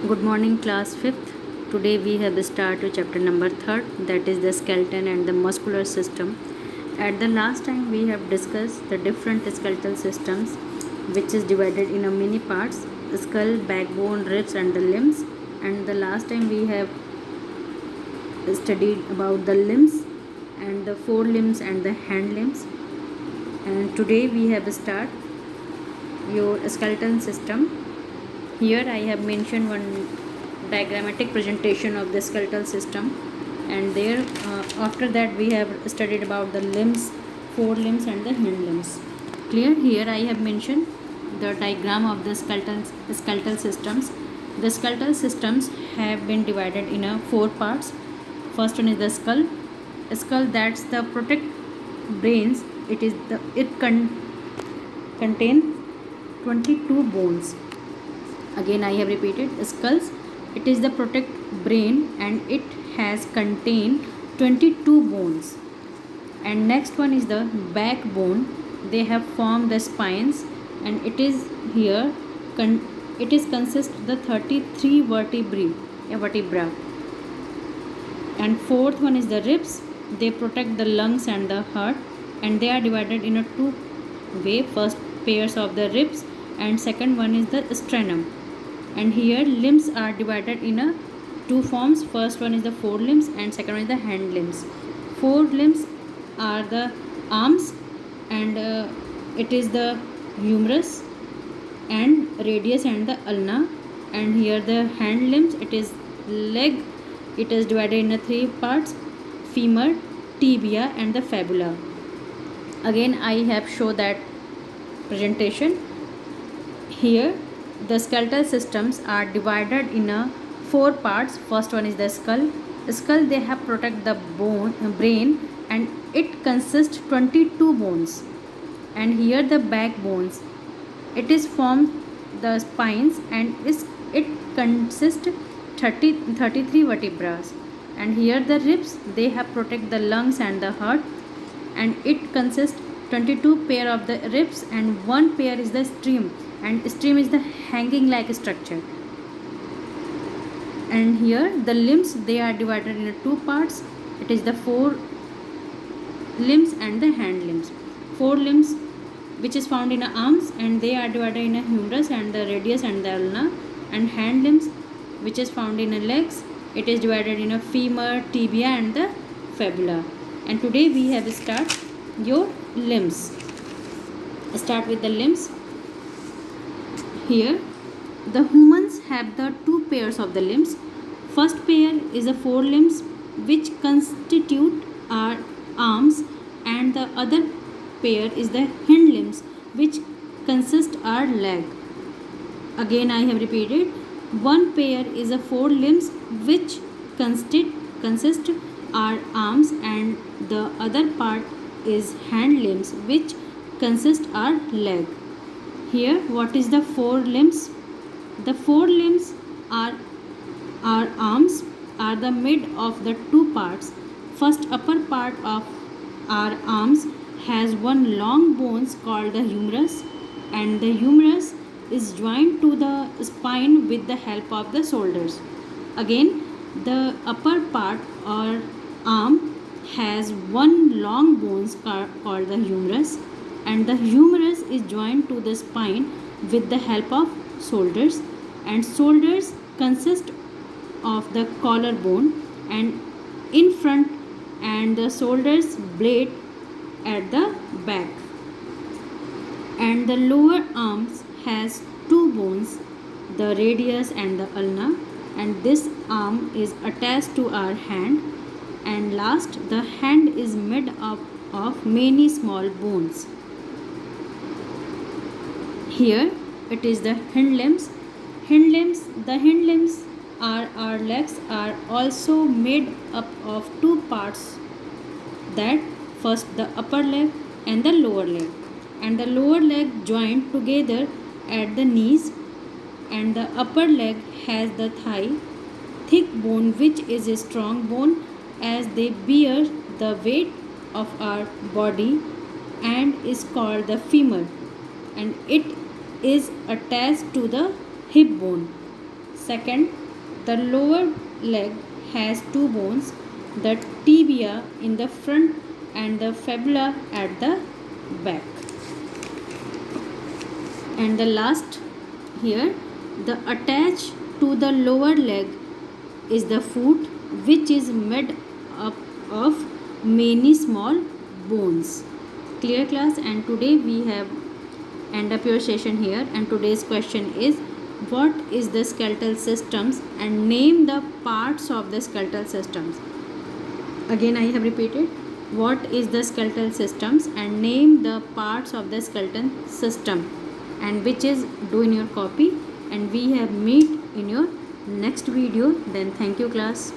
Good morning, class 5th. Today we have started chapter number 3rd, that is the skeleton and the muscular system. At the last time we have discussed the different skeletal systems which is divided in a many parts: skull, backbone, ribs and the limbs. And the last time we have studied about the limbs and the forelimbs and the hand limbs. And today we have start your skeleton system. Here I have mentioned one diagrammatic presentation of the skeletal system, and there after that we have studied about the limbs, forelimbs and the hind limbs. Clear? Here I have mentioned the diagram of the skeletal systems. The skeletal systems have been divided in four parts. First one is the skull. A skull, that's the protect brains. It contain 22 bones. Again I have repeated, skulls, it is the protect brain and it has contained 22 bones. And next one is the backbone. They have formed the spines, and it is here it is consist the 33 vertebra. And fourth one is the ribs. They protect the lungs and the heart, and they are divided in a two way. First pairs of the ribs, and second one is the sternum. And here limbs are divided in a two forms. First one is the forelimbs and second one is the hand limbs. Forelimbs are the arms, and it is the humerus and radius and the ulna. And here the hand limbs, it is leg. It is divided in three parts: femur, tibia and the fibula. Again I have shown that presentation. Here the skeletal systems are divided in four parts. First one is the skull. They have protect the brain, and it consists 22 bones. And here the backbones, it is formed the spines, and it consists 33 vertebrae. And here the ribs, they have protect the lungs and the heart, and it consists 22 pair of the ribs, and one pair is the sternum, and sternum is the hanging like structure. And here the limbs, they are divided into two parts. It is the fore limbs and the hand limbs. Forelimbs, which is found in the arms, and they are divided in a humerus and the radius and the ulna. And hand limbs, which is found in the legs, it is divided in a femur, tibia and the fibula. And today we have start your limbs. Start with the limbs. Here the humans have the two pairs of the limbs. First pair is the forelimbs, which constitute our arms, and the other pair is the hind limbs, which consist our leg. Again I have repeated, one pair is a forelimbs, which consist our arms, and the other part is hand limbs, which consist our leg. Here what is the forelimbs? The forelimbs are our arms, are the mid of the two parts. First upper part of our arms has one long bones called the humerus, and the humerus is joined to the spine with the help of the shoulders. Again the upper part or arm has one long bones called the humerus, and the humerus is joined to the spine with the help of shoulders, and shoulders consist of the collarbone and in front, and the shoulders blade at the back. And the lower arms has two bones, the radius and the ulna, and this arm is attached to our hand. And last, the hand is made up of many small bones. Here it is the hind limbs. The hind limbs are our legs, are also made up of two parts, that first the upper leg and the lower leg. And the lower leg joined together at the knees, and the upper leg has the thigh, thick bone, which is a strong bone, as they bear the weight of our body, and is called the femur, and it is attached to the hip bone. Second, the lower leg has two bones, the tibia in the front and the fibula at the back. And the last here, the attached to the lower leg is the foot, which is made up of many small bones. Clear class? And today we have end up your session here, and today's question is, what is the skeletal systems and name the parts of the skeletal systems. Again I have repeated, what is the skeletal systems and name the parts of the skeletal system, and which is do in your copy, and we have meet in your next video. Then thank you class.